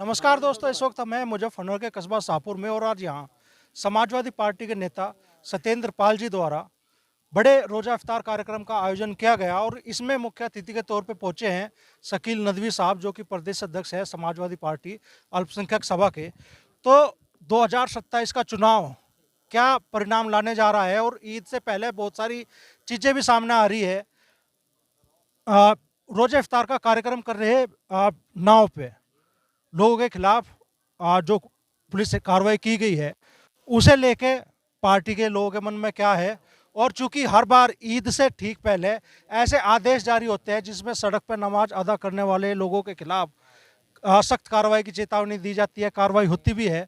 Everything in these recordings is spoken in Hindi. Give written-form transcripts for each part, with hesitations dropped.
नमस्कार दोस्तों, इस वक्त मैं मुजफ्फरनगर के कस्बा शाहपुर में और आज यहाँ समाजवादी पार्टी के नेता सत्येंद्र पाल जी द्वारा बड़े रोजा इफ्तार कार्यक्रम का आयोजन किया गया और इसमें मुख्य अतिथि के तौर पे पहुंचे हैं शकील नदवी साहब, जो कि प्रदेश अध्यक्ष है समाजवादी पार्टी अल्पसंख्यक सभा के। तो 2027 का चुनाव क्या परिणाम लाने जा रहा है और ईद से पहले बहुत सारी चीज़ें भी सामने आ रही है। आ, रोजा इफ्तार का कार्यक्रम कर रहे नाव पे लोगों के खिलाफ जो पुलिस से कार्रवाई की गई है, उसे लेके पार्टी के लोगों के मन में क्या है। और चूंकि हर बार ईद से ठीक पहले ऐसे आदेश जारी होते हैं जिसमें सड़क पर नमाज अदा करने वाले लोगों के खिलाफ सख्त कार्रवाई की चेतावनी दी जाती है, कार्रवाई होती भी है।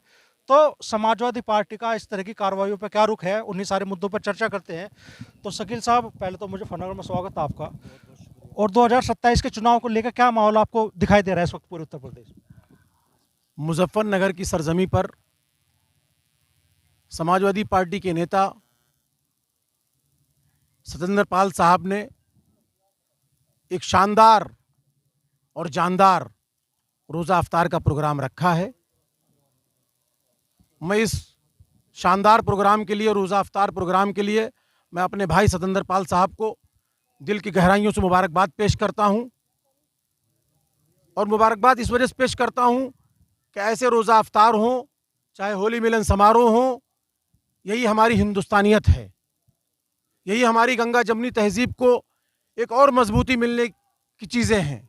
तो समाजवादी पार्टी का इस तरह की कार्रवाइयों पर क्या रुख है, उन्हीं सारे मुद्दों पर चर्चा करते हैं। तो शकील साहब, पहले तो मुजफ्फरनगर में स्वागत है आपका। और 2027 के चुनाव को लेकर क्या माहौल आपको दिखाई दे रहा है इस वक्त पूरे उत्तर प्रदेश में? मुजफ्फरनगर की सरजमी पर समाजवादी पार्टी के नेता सत्येंद्र पाल साहब ने एक शानदार और जानदार रोज़ा अफ्तार का प्रोग्राम रखा है। मैं इस शानदार प्रोग्राम के लिए, रोज़ा अफ्तार प्रोग्राम के लिए, मैं अपने भाई सत्येंद्र पाल साहब को दिल की गहराइयों से मुबारकबाद पेश करता हूं। और मुबारकबाद इस वजह से पेश करता हूं कि ऐसे रोज़ा अफ्तार हों, चाहे होली मिलन समारोह हो, यही हमारी हिंदुस्तानियत है। यही हमारी गंगा जमनी तहजीब को एक और मजबूती मिलने की चीज़ें हैं।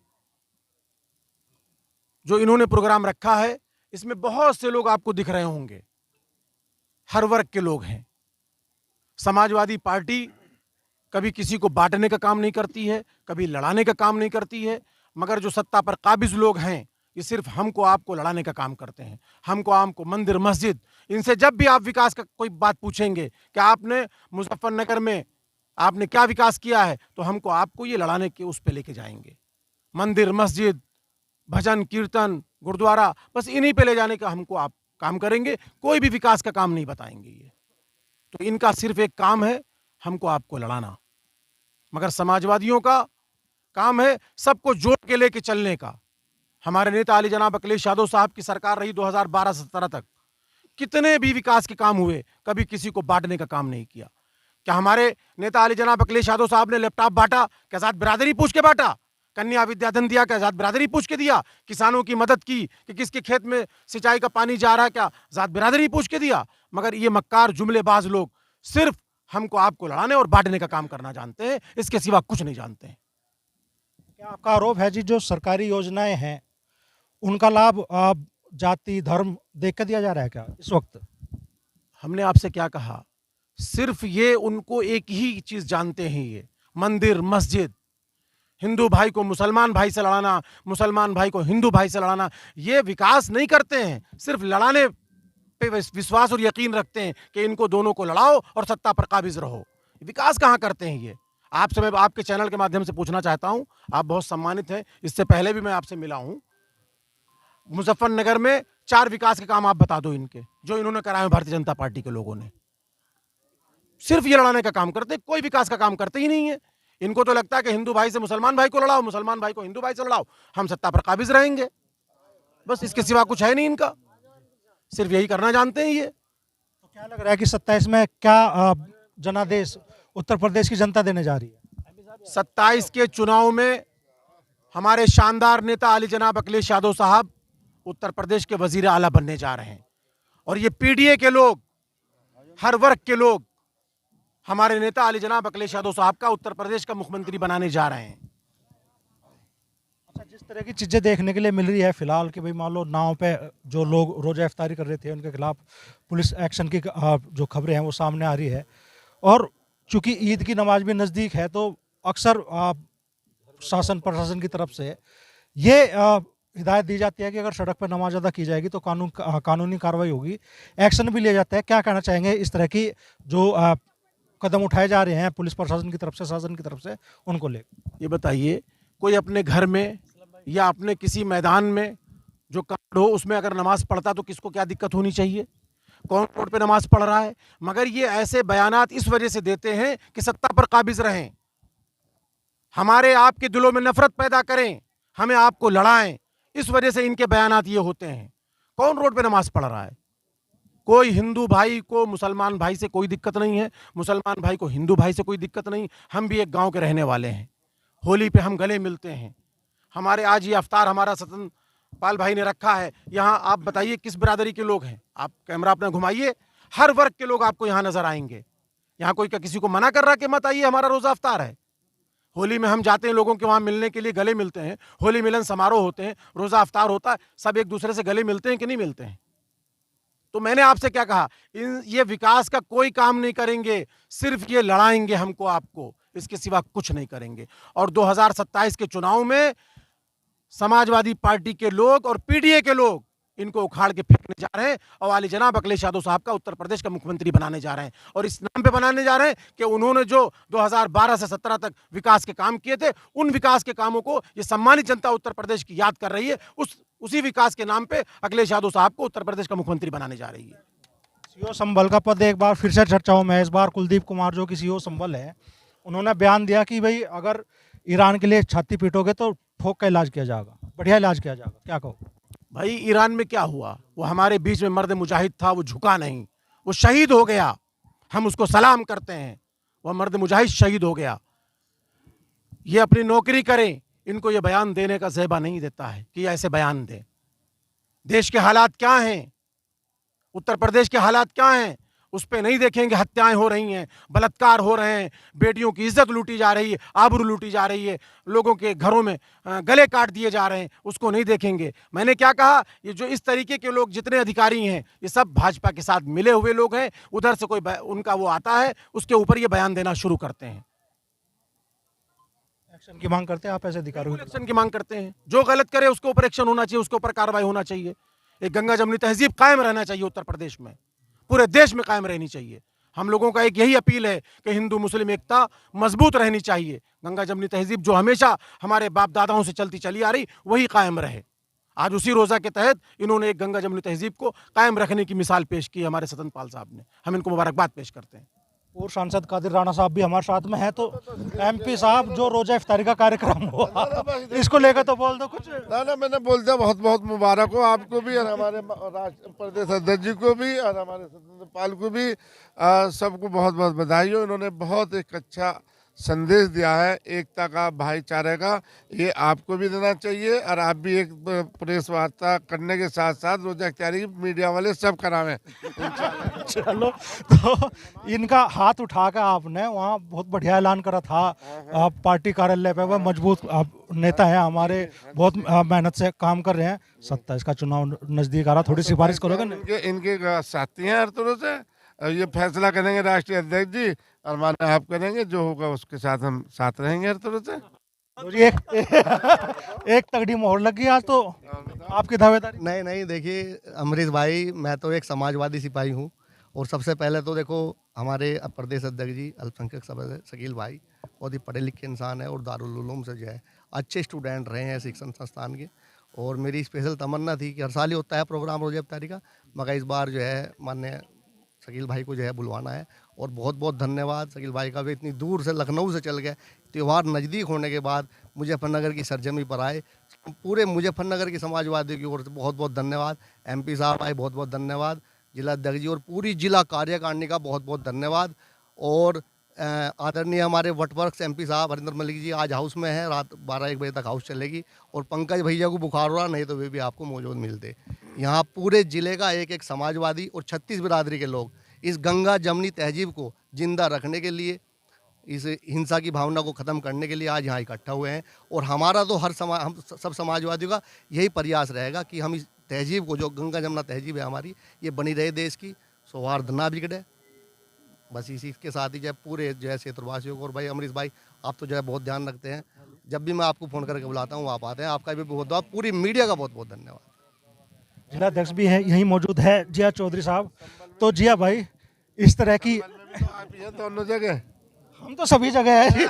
जो इन्होंने प्रोग्राम रखा है, इसमें बहुत से लोग आपको दिख रहे होंगे, हर वर्ग के लोग हैं। समाजवादी पार्टी कभी किसी को बांटने का काम नहीं करती है, कभी लड़ाने का काम नहीं करती है, मगर जो सत्ता पर काबिज लोग हैं, ये सिर्फ हमको आपको लड़ाने का काम करते हैं। हमको आपको मंदिर मस्जिद, इनसे जब भी आप विकास का कोई बात पूछेंगे कि आपने मुजफ्फरनगर में आपने क्या विकास किया है, तो हमको आपको ये लड़ाने के उस पे लेके जाएंगे। मंदिर मस्जिद, भजन कीर्तन, गुरुद्वारा, बस इन्हीं पे ले जाने का हमको आप काम करेंगे। कोई भी विकास का काम नहीं बताएंगे ये। तो इनका सिर्फ एक काम है, हमको आपको लड़ाना। मगर समाजवादियों का काम है सबको जोड़ के लेके चलने का। हमारे नेता अली जनाब अखिलेश यादव साहब की सरकार रही 2012-17 तक, कितने भी विकास के काम हुए, कभी किसी को बांटने का काम नहीं किया। क्या हमारे नेता अली जनाब अखिलेश यादव साहब ने लैपटॉप बांटा? क्या आजाद बिरादरी पूछ के बांटा? कन्या विद्याधन दिया? क्या आजाद बिरादरी पूछ के दिया? किसानों की मदद की कि किसके खेत में सिंचाई का पानी जा रहा है, क्या आजाद बिरादरी पूछ के दिया? मगर ये मक्कार जुमलेबाज लोग सिर्फ हमको आपको लड़ाने और बांटने का काम करना जानते हैं, इसके सिवा कुछ नहीं जानते हैं। क्या आपका आरोप है जी, जो सरकारी योजनाएं हैं उनका लाभ जाति धर्म देख कर दिया जा रहा है क्या इस वक्त? हमने आपसे क्या कहा? सिर्फ ये उनको एक ही चीज जानते हैं, ये मंदिर मस्जिद, हिंदू भाई को मुसलमान भाई से लड़ाना, मुसलमान भाई को हिंदू भाई से लड़ाना। ये विकास नहीं करते हैं, सिर्फ लड़ाने पे विश्वास और यकीन रखते हैं कि इनको दोनों को लड़ाओ और सत्ता पर काबिज रहो। विकास कहाँ करते हैं ये? आपसे मैं आपके चैनल के माध्यम से पूछना चाहता हूं, आप बहुत सम्मानित हैं, इससे पहले भी मैं आपसे मिला हूं। मुजफ्फरनगर में 4 विकास के काम आप बता दो इनके, जो इन्होंने कराए भारतीय जनता पार्टी के लोगों ने। सिर्फ ये लड़ाने का काम करते, कोई विकास का काम करते ही नहीं है। इनको तो लगता है कि हिंदू भाई से मुसलमान भाई को लड़ाओ, मुसलमान भाई को हिंदू भाई से लड़ाओ, हम सत्ता पर काबिज रहेंगे। बस इसके सिवा कुछ है नहीं इनका, सिर्फ यही करना जानते हैं ये। तो क्या लग रहा है कि 27 में क्या जनादेश उत्तर प्रदेश की जनता देने जा रही है? 27 के चुनाव में हमारे शानदार नेता अली जनाब अखिलेश यादव साहब उत्तर प्रदेश के वजीर आला बनने जा रहे हैं। और ये पीडीए के लोग, हर वर्ग के लोग हमारे नेता अली जनाब अखिलेश यादव साहब का उत्तर प्रदेश का मुख्यमंत्री बनाने जा रहे हैं। अच्छा, जिस तरह की चीज़ें देखने के लिए मिल रही है फिलहाल कि भाई मान लो नाव पे जो लोग रोजा इफ्तारी कर रहे थे उनके खिलाफ पुलिस एक्शन की जो खबरें हैं वो सामने आ रही है। और चूंकि ईद की नमाज भी नज़दीक है, तो अक्सर शासन प्रशासन की तरफ से ये हिदायत दी जाती है कि अगर सड़क पर नमाज अदा की जाएगी तो कानूनी कार्रवाई होगी, एक्शन भी लिया जाता है। क्या कहना चाहेंगे इस तरह की जो कदम उठाए जा रहे हैं पुलिस प्रशासन की तरफ से, शासन की तरफ से, उनको लेकर? ये बताइए, कोई अपने घर में या अपने किसी मैदान में जो कब्र हो उसमें अगर नमाज पढ़ता तो किसको क्या दिक्कत होनी चाहिए? कौन रोड पे नमाज पढ़ रहा है? मगर ये ऐसे बयानात इस वजह से देते हैं कि सत्ता पर काबिज रहें, हमारे आपके दिलों में नफरत पैदा करें, हमें आपको लड़ाएं। इस वजह से इनके बयानात ये होते हैं। कौन रोड पे नमाज पढ़ रहा है? कोई हिंदू भाई को मुसलमान भाई से कोई दिक्कत नहीं है, मुसलमान भाई को हिंदू भाई से कोई दिक्कत नहीं। हम भी एक गांव के रहने वाले हैं। होली पे हम गले मिलते हैं। हमारे आज ये अफ्तार हमारा सतन पाल भाई ने रखा है। यहाँ आप बताइए किस बिरादरी के लोग हैं? आप कैमरा अपना घुमाइए, हर वर्ग के लोग आपको यहाँ नजर आएंगे। यहाँ कोई क्या किसी को मना कर रहा कि मत आइए, हमारा रोजा अफ्तार है। होली में हम जाते हैं लोगों के वहाँ मिलने के लिए, गले मिलते हैं, होली मिलन समारोह होते हैं, रोजा अफ्तार होता है, सब एक दूसरे से गले मिलते हैं कि नहीं मिलते हैं? तो मैंने आपसे क्या कहा, ये विकास का कोई काम नहीं करेंगे, सिर्फ ये लड़ाएंगे हमको आपको, इसके सिवा कुछ नहीं करेंगे। और 2027 के चुनाव में समाजवादी पार्टी के लोग और पीडीए के लोग इनको उखाड़ के फेंकने जा रहे हैं और वाली जनाब अखिलेश यादव साहब का उत्तर प्रदेश का मुख्यमंत्री बनाने जा रहे हैं। और इस नाम पे बनाने जा रहे हैं कि उन्होंने जो 2012 से 17 तक विकास के काम किए थे, उन विकास के कामों को ये सम्मानित जनता उत्तर प्रदेश की याद कर रही है। उसी विकास के नाम पे अखिलेश यादव साहब को उत्तर प्रदेश का मुख्यमंत्री बनाने जा रही है। सीओ संभल का पद एक बार फिर से चर्चाओं में। इस बार कुलदीप कुमार जो कि सीओ संभल है, उन्होंने बयान दिया कि भाई अगर ईरान के लिए छाती पीटोगे तो ठोक का इलाज किया जाएगा, बढ़िया इलाज किया जाएगा। क्या कहो भाई? ईरान में क्या हुआ? वो हमारे बीच में मर्द मुजाहिद था, वो झुका नहीं, वो शहीद हो गया। हम उसको सलाम करते हैं, वह मर्द मुजाहिद शहीद हो गया। ये अपनी नौकरी करें, इनको ये बयान देने का ज़ेबा नहीं देता है कि ऐसे बयान दें। देश के हालात क्या हैं, उत्तर प्रदेश के हालात क्या हैं, उस पर नहीं देखेंगे। हत्याएं हो रही हैं, बलात्कार हो रहे हैं, बेटियों की इज्जत लूटी जा रही है, आबरू लूटी जा रही है, लोगों के घरों में गले काट दिए जा रहे हैं, उसको नहीं देखेंगे। मैंने क्या कहा, ये जो इस तरीके के लोग जितने अधिकारी हैं, ये सब भाजपा के साथ मिले हुए लोग हैं। उधर से कोई उनका वो आता है, उसके ऊपर ये बयान देना शुरू करते हैं। एक्शन की मांग करते हैं आप ऐसे अधिकारियों? एक्शन की मांग करते हैं। जो गलत करे उसके ऊपर एक्शन होना चाहिए, उसके ऊपर कार्रवाई होना चाहिए। एक गंगा जमुनी तहजीब कायम रहना चाहिए उत्तर प्रदेश में, पूरे देश में कायम रहनी चाहिए। हम लोगों का एक यही अपील है कि हिंदू मुस्लिम एकता मजबूत रहनी चाहिए। गंगा जमुनी तहजीब जो हमेशा हमारे बाप दादाओं से चलती चली आ रही, वही कायम रहे। आज उसी रोजा के तहत इन्होंने एक गंगा जमुनी तहजीब को कायम रखने की मिसाल पेश की हमारे सतन पाल साहब ने। हम इनको मुबारकबाद पेश करते हैं। पूर्व सांसद कादिर राणा साहब भी हमारे साथ में हैं। तो एमपी साहब, जो रोजा इफ्तारी का कार्यक्रम हुआ, इसको लेकर तो बोल दो कुछ। ना मैंने बोल दिया, बहुत बहुत मुबारक हो आपको भी और हमारे प्रदेश अध्यक्ष जी को भी और हमारे सत्येंद्र पाल को भी, सबको बहुत बहुत बधाई हो। इन्होंने बहुत एक अच्छा संदेश दिया है एकता का, भाईचारे का। ये आपको भी देना चाहिए और आप भी एक प्रेस वार्ता करने के साथ साथ रोजा इफ्तारी मीडिया वाले सब करावें। चलो, तो इनका हाथ उठा कर आपने वहाँ बहुत बढ़िया ऐलान करा था। आप पार्टी कार्यालय पे वह मजबूत आप नेता हैं हमारे, बहुत मेहनत से काम कर रहे हैं। 27 का चुनाव नजदीक आ रहा, थोड़ी सिफारिश करोगे? इनके साथी हैं हर तरह से। ये फैसला करेंगे राष्ट्रीय अध्यक्ष जी और माने आप करेंगे, जो होगा उसके साथ हम साथ रहेंगे हर तरह से। तो जी एक तगड़ी मोहर लगी आज तो आपकी दावेदारी। नहीं देखिए अमरीश भाई, मैं तो एक समाजवादी सिपाही हूँ। और सबसे पहले तो देखो, हमारे प्रदेश अध्यक्ष जी अल्पसंख्यक सभा शकील भाई बहुत ही पढ़े लिखे इंसान है और दारुल उलूम से जो है अच्छे स्टूडेंट रहे हैं शिक्षण संस्थान के। और मेरी स्पेशल तमन्ना थी कि हर साल ही होता है प्रोग्राम रोजा इफ्तारी का, मगर इस बार जो है माननीय शकील भाई को जो है बुलवाना है। और बहुत बहुत धन्यवाद शकील भाई का भी, इतनी दूर से लखनऊ से चल गए, त्यौहार नज़दीक होने के बाद मुजफ्फरनगर की सरजमी पर आए। पूरे मुजफ्फरनगर की समाजवादियों की ओर से बहुत बहुत धन्यवाद। एमपी साहब आए, बहुत बहुत धन्यवाद। जिला अध्यक्ष जी और पूरी जिला कार्यकारिणी का बहुत बहुत धन्यवाद। और आदरणीय हमारे वटवर्क्स एमपी साहब हरिंदर मलिक जी आज हाउस में हैं, रात 12-1 बजे तक हाउस चलेगी। और पंकज भैया को बुखार हो रहा, नहीं तो वे भी आपको मौजूद मिलते। यहाँ पूरे ज़िले का एक समाजवादी और 36 बिरादरी के लोग इस गंगा जमुनी तहजीब को जिंदा रखने के लिए, इस हिंसा की भावना को ख़त्म करने के लिए आज यहाँ इकट्ठा हुए हैं। और हमारा तो हम सब समाजवादियों का यही प्रयास रहेगा कि हम इस तहजीब को, जो गंगा जमुना तहजीब है हमारी, ये बनी रहे, देश की सौहार्द ना बिगड़े। बस इसी के साथ ही जो है पूरे जो है क्षेत्रवासियों को। और भाई अमरीश भाई, आप तो जो है बहुत ध्यान रखते हैं, जब भी मैं आपको फ़ोन करके बुलाता हूँ आप आते हैं। आपका भी बहुत बहुत, पूरी मीडिया का बहुत बहुत धन्यवाद। जिला अध्यक्ष भी है यहीं मौजूद है, जिया चौधरी साहब। तो जिया भाई, इस तरह की दोनों जगह हम तो सभी जगह है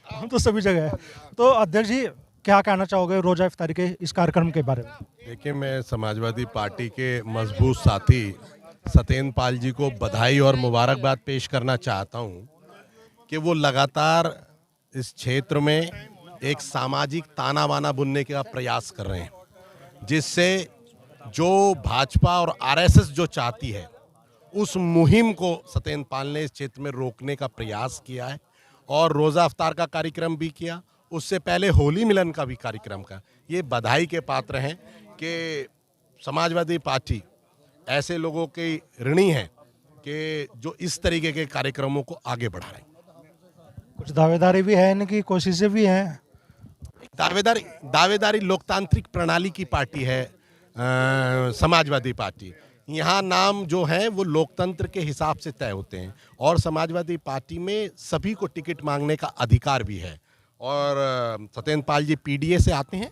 हम तो सभी जगह है। तो अध्यक्ष जी, क्या कहना चाहोगे रोजा इफ्तारी के इस कार्यक्रम के बारे में? देखिए, मैं समाजवादी पार्टी के मजबूत साथी सत्येंद्र पाल जी को बधाई और मुबारकबाद पेश करना चाहता हूं कि वो लगातार इस क्षेत्र में एक सामाजिक ताना बाना बुनने का प्रयास कर रहे हैं, जिससे जो भाजपा और आरएसएस जो चाहती है उस मुहिम को सत्येंद्र पाल ने इस क्षेत्र में रोकने का प्रयास किया है। और रोज़ा अफ्तार का कार्यक्रम भी किया, उससे पहले होली मिलन का भी कार्यक्रम का। ये बधाई के पात्र हैं कि समाजवादी पार्टी ऐसे लोगों की ऋणी है कि जो इस तरीके के कार्यक्रमों को आगे बढ़ा रहे हैं। कुछ दावेदारी भी है, इनकी कोशिशें भी हैं। दावेदारी लोकतांत्रिक प्रणाली की पार्टी है समाजवादी पार्टी। यहाँ नाम जो है वो लोकतंत्र के हिसाब से तय होते हैं और समाजवादी पार्टी में सभी को टिकट मांगने का अधिकार भी है। और सत्येंद्र पाल जी पीडीए से आते हैं,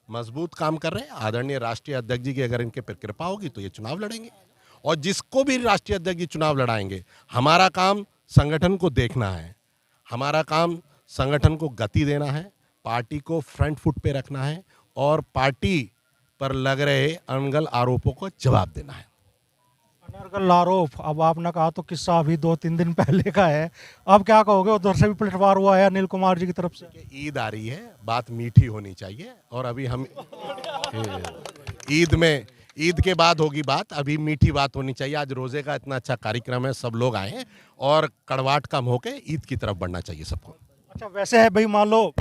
मजबूत काम कर रहे हैं। आदरणीय राष्ट्रीय अध्यक्ष जी की अगर इनके पर कृपा होगी तो ये चुनाव लड़ेंगे, और जिसको भी राष्ट्रीय अध्यक्ष जी चुनाव लड़ाएंगे, हमारा काम संगठन को देखना है, हमारा काम संगठन को गति देना है, पार्टी को फ्रंट फुट पे रखना है और पार्टी पर लग रहे अनगल आरोपों को जवाब देना है। अनर्गल आरोप, अब आपने कहा तो किस्सा अभी 2-3 दिन पहले का है, अब क्या कहोगे? उधर से भी पलटवार हुआ है अनिल कुमार जी की तरफ से। ईद आ रही है, बात मीठी होनी चाहिए, और अभी हम ईद के बाद होगी बात, अभी मीठी बात होनी चाहिए। आज रोजे का इतना अच्छा कार्यक्रम है, सब लोग आए हैं और कड़वाहट कम होके ईद की तरफ बढ़ना चाहिए सबको। अच्छा, वैसे है भाई, मान लो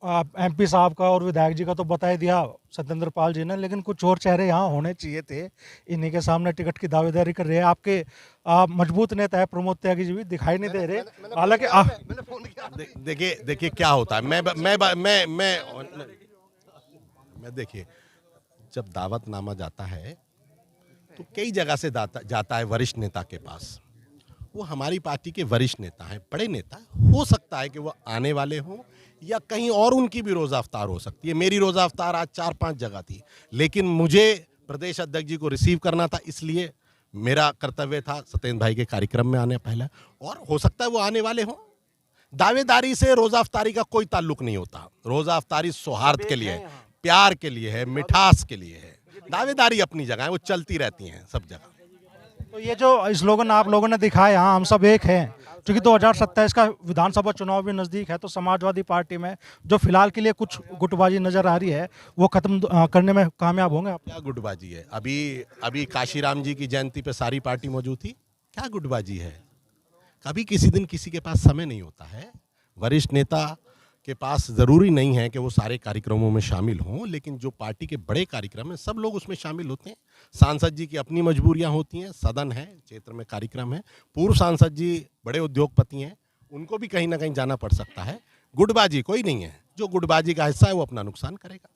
एमपी साहब का और विधायक जी का तो बता ही दिया सत्येंद्र पाल जी ने, लेकिन कुछ और चेहरे यहाँ होने चाहिए थे, इन्हीं के सामने टिकट की दावेदारी कर रहे हैं। आपके मजबूत नेता है प्रमोद त्यागी जी भी दिखाई नहीं दे रहे, हालांकि देखिए क्या होता है। मैं देखिए, जब दावतनामा जाता है तो कई जगह से जाता है वरिष्ठ नेता के पास। वो हमारी पार्टी के वरिष्ठ नेता हैं, बड़े नेता। हो सकता है कि वो आने वाले हों या कहीं और उनकी भी रोज़ा अफ्तार हो सकती है। मेरी रोज़ा अफ्तार आज 4-5 जगह थी, लेकिन मुझे प्रदेश अध्यक्ष जी को रिसीव करना था, इसलिए मेरा कर्तव्य था सत्येंद्र भाई के कार्यक्रम में आने पहले, और हो सकता है वो आने वाले हों। दावेदारी से रोज़ा अफ्तारी का कोई ताल्लुक नहीं होता। रोज़ा अफ्तारी सौहार्द के लिए है, प्यार के लिए है, मिठास के लिए है। दावेदारी अपनी जगह है, वो चलती रहती हैं सब जगह। तो ये जो स्लोगन आप लोगों ने दिखाया, यहाँ हम सब एक हैं, क्योंकि 2027 का विधानसभा चुनाव भी नज़दीक है, तो समाजवादी पार्टी में जो फिलहाल के लिए कुछ गुटबाजी नजर आ रही है वो खत्म करने में कामयाब होंगे आप? क्या गुटबाजी है? अभी काशीराम जी की जयंती पे सारी पार्टी मौजूद थी। क्या गुटबाजी है? कभी किसी दिन किसी के पास समय नहीं होता है। वरिष्ठ नेता के पास ज़रूरी नहीं है कि वो सारे कार्यक्रमों में शामिल हों, लेकिन जो पार्टी के बड़े कार्यक्रम हैं सब लोग उसमें शामिल होते हैं। सांसद जी की अपनी मजबूरियां होती हैं, सदन है, क्षेत्र में कार्यक्रम है। पूर्व सांसद जी बड़े उद्योगपति हैं, उनको भी कहीं ना कहीं जाना पड़ सकता है। गुटबाजी कोई नहीं है, जो गुटबाजी का हिस्सा है वो अपना नुकसान करेगा।